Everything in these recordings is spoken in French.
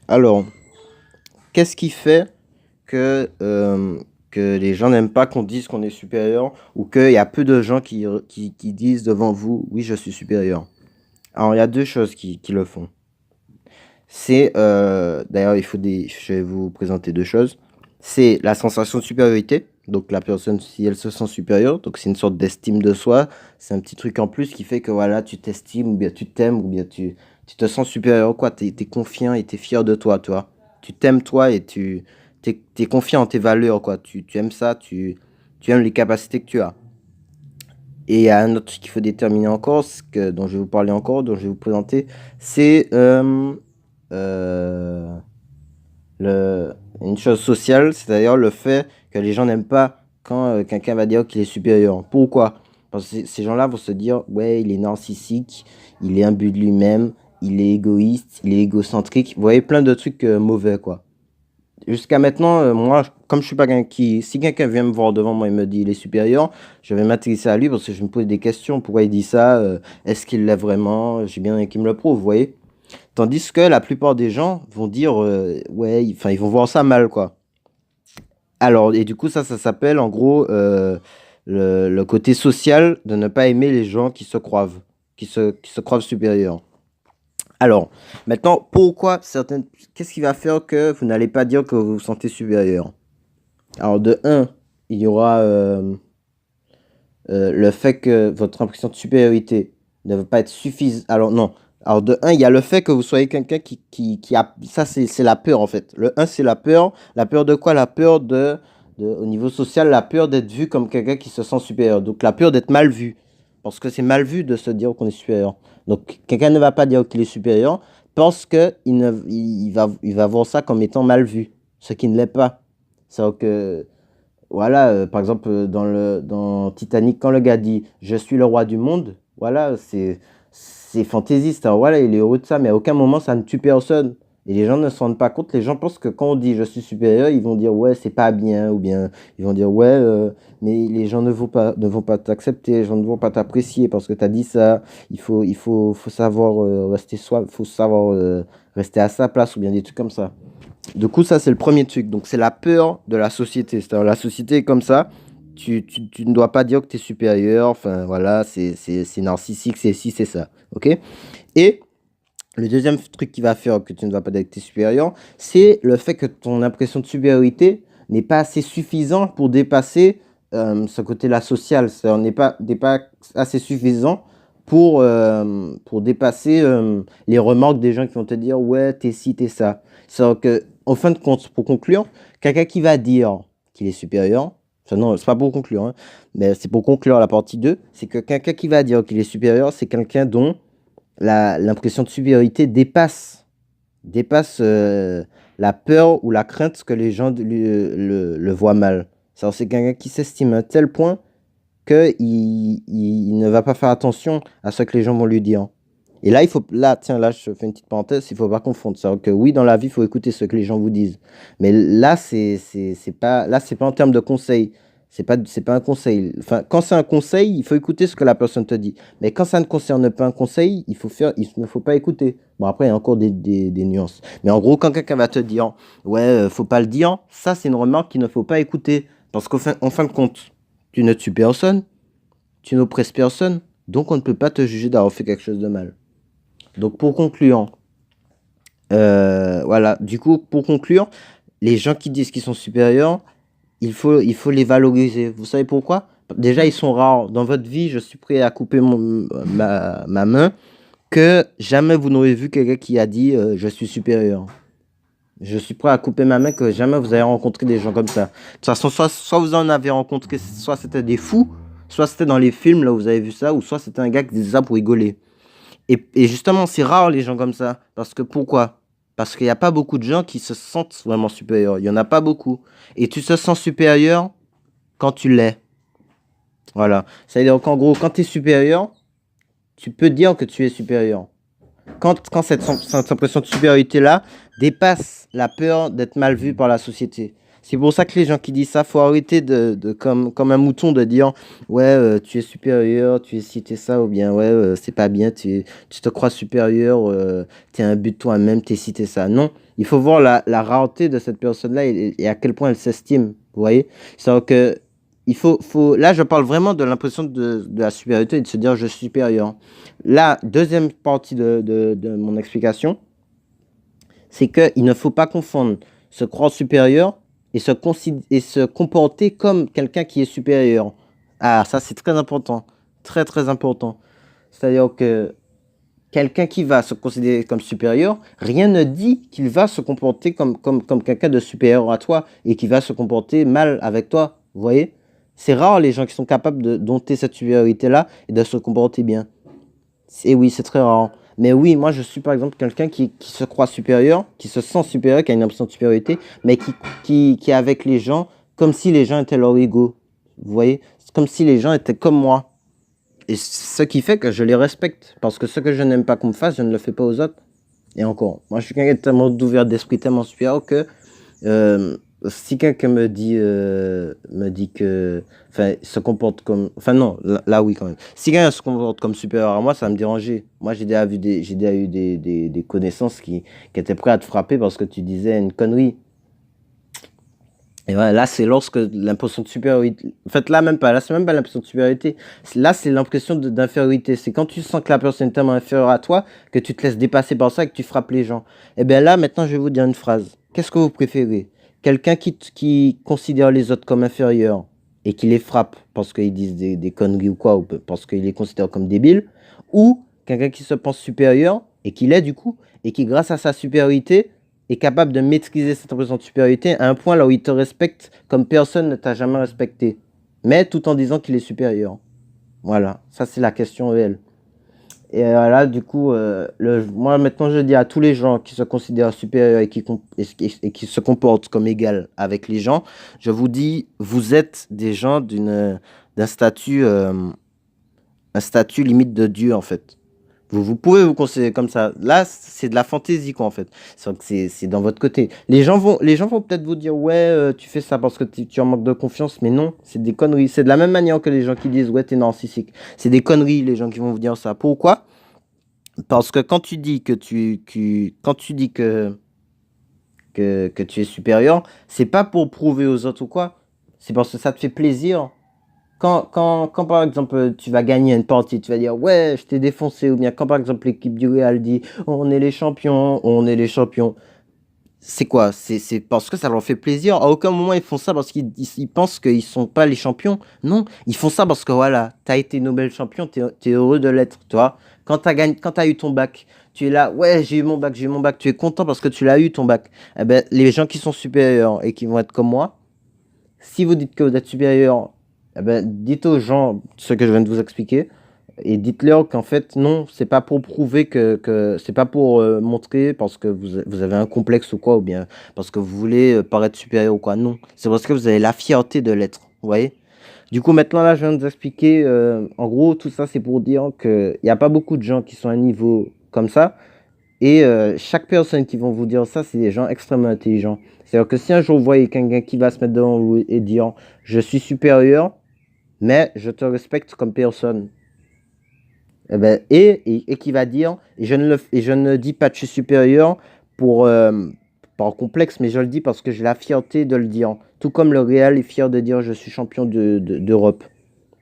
Alors, qu'est-ce qui fait que les gens n'aiment pas qu'on dise qu'on est supérieur ou qu'il y a peu de gens qui disent devant vous, oui, je suis supérieur? Alors, il y a deux choses qui le font. D'ailleurs, je vais vous présenter deux choses. C'est la sensation de supériorité. Donc, la personne, si elle se sent supérieure, donc c'est une sorte d'estime de soi. C'est un petit truc en plus qui fait que voilà, tu t'estimes ou bien tu t'aimes ou bien tu te sens supérieur, quoi. T'es confiant et t'es fier de toi, toi. Tu t'aimes toi et t'es confiant en tes valeurs, quoi. Tu aimes ça, tu aimes les capacités que tu as. Et il y a un autre truc qu'il faut déterminer encore, dont je vais vous parler encore, dont je vais vous présenter, c'est euh, le, une chose sociale, c'est-à-dire le fait que les gens n'aiment pas quand quelqu'un va dire qu'il est supérieur. Pourquoi? Parce que ces gens-là vont se dire, ouais, il est narcissique, il est imbu de lui-même, il est égoïste, il est égocentrique. Vous voyez, plein de trucs mauvais, quoi. Jusqu'à maintenant, moi, comme je suis pas quelqu'un qui... Si quelqu'un vient me voir devant moi et me dit il est supérieur, je vais m'intéresser à lui parce que je me pose des questions. Pourquoi il dit ça? Est-ce qu'il l'est vraiment? J'ai bien qu'il me le prouve, vous voyez? Tandis que la plupart des gens vont dire, ouais, enfin, ils vont voir ça mal, quoi. Alors, et du coup, ça s'appelle en gros le côté social de ne pas aimer les gens qui se croivent, qui se croient supérieurs. Alors, maintenant, qu'est-ce qui va faire que vous n'allez pas dire que vous vous sentez supérieur? Alors, de un, il y aura le fait que votre impression de supériorité ne va pas être suffisante. Alors, non. Alors, de un, il y a le fait que vous soyez quelqu'un qui a. Ça, c'est la peur, en fait. Le un, c'est la peur. La peur de quoi? La peur au niveau social, la peur d'être vu comme quelqu'un qui se sent supérieur. Donc, la peur d'être mal vu. Parce que c'est mal vu de se dire qu'on est supérieur. Donc, quelqu'un ne va pas dire qu'il est supérieur parce il va voir ça comme étant mal vu. Ce qui ne l'est pas. C'est-à-dire que voilà, par exemple, dans Titanic, quand le gars dit je suis le roi du monde, voilà, c'est fantaisiste. Alors voilà, il est heureux de ça, mais à aucun moment ça ne tue personne. Et les gens ne se rendent pas compte. Les gens pensent que quand on dit je suis supérieur, ils vont dire ouais, c'est pas bien, ou bien ils vont dire ouais, mais les gens ne vont pas t'accepter, les gens ne vont pas t'apprécier parce que tu as dit ça. Faut savoir faut savoir rester à sa place, ou bien des trucs comme ça. Du coup, ça, c'est le premier truc. Donc, c'est la peur de la société. C'est-à-dire, la société est comme ça. Tu ne dois pas dire que tu es supérieur. Enfin, voilà, c'est narcissique, c'est ci, c'est ça. OK? Et le deuxième truc qui va faire que tu ne vas pas dire que tu es supérieur, c'est le fait que ton impression de supériorité n'est pas assez suffisant pour dépasser ce côté-là social. C'est-à-dire, n'est pas assez suffisant pour dépasser les remarques des gens qui vont te dire ouais, t'es ci, t'es ça. C'est-à-dire que, en fin de compte, pour conclure, quelqu'un qui va dire qu'il est supérieur, enfin non, c'est pas pour conclure, hein, mais c'est pour conclure la partie 2, c'est que quelqu'un qui va dire qu'il est supérieur, c'est quelqu'un dont l'impression de supériorité dépasse la peur ou la crainte que les gens le voient mal. C'est quelqu'un qui s'estime à un tel point qu'il il ne va pas faire attention à ce que les gens vont lui dire. Et là, tiens, là, je fais une petite parenthèse, il ne faut pas confondre. C'est-à-dire que oui, dans la vie, il faut écouter ce que les gens vous disent. Mais là, c'est pas en termes de conseil. C'est pas un conseil. Enfin, quand c'est un conseil, il faut écouter ce que la personne te dit. Mais quand ça ne concerne pas un conseil, il ne faut pas écouter. Bon, après, il y a encore des nuances. Mais en gros, quand quelqu'un va te dire, ouais, faut pas le dire, ça, c'est une remarque qu'il ne faut pas écouter. Parce en fin de compte, tu ne tues personne, tu n'oppresses personne, donc on ne peut pas te juger d'avoir fait quelque chose de mal. Donc pour conclure, voilà, du coup, pour conclure, les gens qui disent qu'ils sont supérieurs, il faut les valoriser. Vous savez pourquoi? Déjà, ils sont rares. Dans votre vie, je suis prêt à couper ma main que jamais vous n'aurez vu quelqu'un qui a dit je suis supérieur. Je suis prêt à couper ma main que jamais vous avez rencontré des gens comme ça. De toute façon, soit vous en avez rencontré, soit c'était des fous, soit c'était dans les films, là où vous avez vu ça, ou soit c'était un gars qui disait ça pour rigoler. Et justement, c'est rare les gens comme ça. Parce que pourquoi? Parce qu'il n'y a pas beaucoup de gens qui se sentent vraiment supérieurs. Il n'y en a pas beaucoup. Et tu te sens supérieur quand tu l'es. Voilà. Ça veut dire qu'en gros, quand tu es supérieur, tu peux dire que tu es supérieur. Quand cette impression de supériorité-là dépasse la peur d'être mal vu par la société. C'est pour ça que les gens qui disent ça, faut arrêter comme un mouton de dire ouais, tu es supérieur, tu es ci, t'es ça, ou bien ouais, c'est pas bien, tu te crois supérieur, t'es un but de toi-même, t'es ci, t'es ça. Non, il faut voir la rareté de cette personne-là et à quel point elle s'estime. Vous voyez? C'est-à-dire que là, je parle vraiment de l'impression de la supériorité et de se dire je suis supérieur. La deuxième partie de mon explication, c'est qu'il ne faut pas confondre se croire supérieur et se comporter comme quelqu'un qui est supérieur. Ah, ça, c'est très important. Très, très important. C'est-à-dire que quelqu'un qui va se considérer comme supérieur, rien ne dit qu'il va se comporter comme quelqu'un de supérieur à toi et qui va se comporter mal avec toi. Vous voyez? C'est rare les gens qui sont capables de dompter cette supériorité-là et de se comporter bien. Et oui, c'est très rare. Mais oui, moi je suis par exemple quelqu'un qui se croit supérieur, qui se sent supérieur, qui a une impression de supériorité, mais qui est avec les gens comme si les gens étaient leur ego. Vous voyez? C'est comme si les gens étaient comme moi. Et ce qui fait que je les respecte. Parce que ce que je n'aime pas qu'on me fasse, je ne le fais pas aux autres. Et encore, moi je suis quelqu'un tellement ouvert d'esprit, tellement supérieur que si quelqu'un me dit que, enfin, se comporte comme, enfin non, là, oui quand même. Si quelqu'un se comporte comme supérieur à moi, ça va me déranger. Moi j'ai déjà eu des connaissances qui étaient prêts à te frapper parce que tu disais une connerie. Et voilà, là, c'est lorsque l'impression de supériorité. En fait, là, même pas. Là, c'est même pas l'impression de supériorité. Là, c'est l'impression d'infériorité. C'est quand tu sens que la personne est tellement inférieure à toi que tu te laisses dépasser par ça et que tu frappes les gens. Et bien là, maintenant, je vais vous dire une phrase. Qu'est-ce que vous préférez? Quelqu'un qui considère les autres comme inférieurs et qui les frappe parce qu'ils disent des conneries ou quoi, ou parce qu'ils les considèrent comme débiles, ou quelqu'un qui se pense supérieur et qui l'est du coup, et qui, grâce à sa supériorité, est capable de maîtriser cette impression de supériorité à un point là où il te respecte comme personne ne t'a jamais respecté, mais tout en disant qu'il est supérieur. Voilà, ça c'est la question réelle. Et là, du coup, moi maintenant je dis à tous les gens qui se considèrent supérieurs et qui se comportent comme égal avec les gens, je vous dis, vous êtes des gens d'un statut, un statut limite de Dieu en fait. Vous pouvez vous considérer comme ça. Là, c'est de la fantaisie, quoi, en fait. C'est dans votre côté. Les gens vont peut-être vous dire, ouais, tu fais ça parce que tu en manques de confiance, mais non, c'est des conneries. C'est de la même manière que les gens qui disent, ouais, t'es narcissique. C'est des conneries, les gens qui vont vous dire ça. Pourquoi? Parce que quand tu dis quand tu dis que tu es supérieur, c'est pas pour prouver aux autres ou quoi. C'est parce que ça te fait plaisir quand par exemple tu vas gagner une partie, tu vas dire ouais, je t'ai défoncé, ou bien quand par exemple l'équipe du Real dit on est les champions, on est les champions, c'est quoi? C'est parce que ça leur fait plaisir. À aucun moment ils font ça parce qu'ils pensent qu'ils sont pas les champions. Non, ils font ça parce que voilà, t'as été Nobel champion, t'es heureux de l'être, tu vois. Quand t'as eu ton bac, tu es là, ouais, j'ai eu mon bac, tu es content parce que tu l'as eu ton bac. Eh ben, les gens qui sont supérieurs et qui vont être comme moi, si vous dites que vous êtes supérieur, eh ben, dites aux gens ce que je viens de vous expliquer et dites-leur qu'en fait, non, c'est pas pour prouver que c'est pas pour montrer parce que vous avez un complexe ou quoi, ou bien parce que vous voulez paraître supérieur ou quoi. Non, c'est parce que vous avez la fierté de l'être. Vous voyez? Du coup, maintenant, là, je viens de vous expliquer. En gros, tout ça, c'est pour dire qu'il n'y a pas beaucoup de gens qui sont à un niveau comme ça. Et chaque personne qui vont vous dire ça, c'est des gens extrêmement intelligents. C'est-à-dire que si un jour vous voyez quelqu'un qui va se mettre devant vous et dire je suis supérieur, mais je te respecte comme personne, eh ben, et qui va dire, et je ne dis pas que je suis supérieur pour, par complexe, mais je le dis parce que j'ai la fierté de le dire. Tout comme le Real est fier de dire je suis champion d'Europe.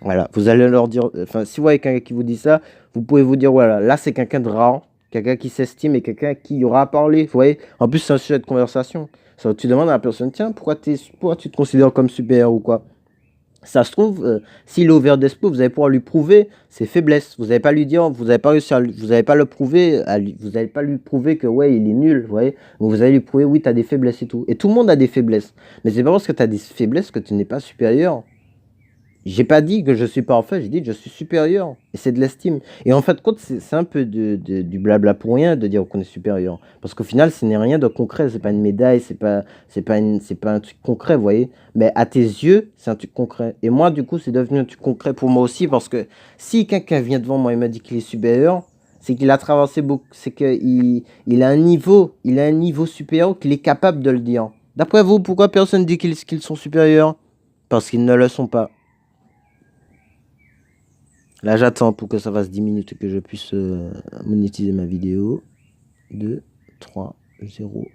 Voilà, vous allez leur dire, enfin, si vous voyez quelqu'un qui vous dit ça, vous pouvez vous dire, voilà, là c'est quelqu'un de rare, quelqu'un qui s'estime et quelqu'un qui aura à parler. Vous voyez, en plus c'est un sujet de conversation. Ça, tu demandes à la personne, tiens, pourquoi tu te considères comme supérieur ou quoi? Ça se trouve, s'il est ouvert d'esprit, vous allez pouvoir lui prouver ses faiblesses. Vous n'allez pas lui dire, vous n'avez pas réussi vous n'allez pas le prouver, vous n'allez pas lui prouver que ouais, il est nul, vous voyez. Vous allez lui prouver, oui, tu as des faiblesses et tout. Et tout le monde a des faiblesses. Mais c'est pas parce que tu as des faiblesses que tu n'es pas supérieur. J'ai pas dit que je suis parfait, j'ai dit que je suis supérieur. Et c'est de l'estime. Et en fait, c'est un peu du blabla pour rien de dire qu'on est supérieur. Parce qu'au final, ce n'est rien de concret. C'est pas une médaille, c'est pas un truc concret, vous voyez. Mais à tes yeux, c'est un truc concret. Et moi, du coup, c'est devenu un truc concret pour moi aussi. Parce que si quelqu'un vient devant moi et m'a dit qu'il est supérieur, c'est qu'il a traversé beaucoup, c'est qu'il il a un niveau supérieur qu'il est capable de le dire. D'après vous, pourquoi personne dit qu'ils sont supérieurs? Parce qu'ils ne le sont pas. Là, j'attends pour que ça fasse 10 minutes que je puisse monétiser ma vidéo. 2, 3, 0.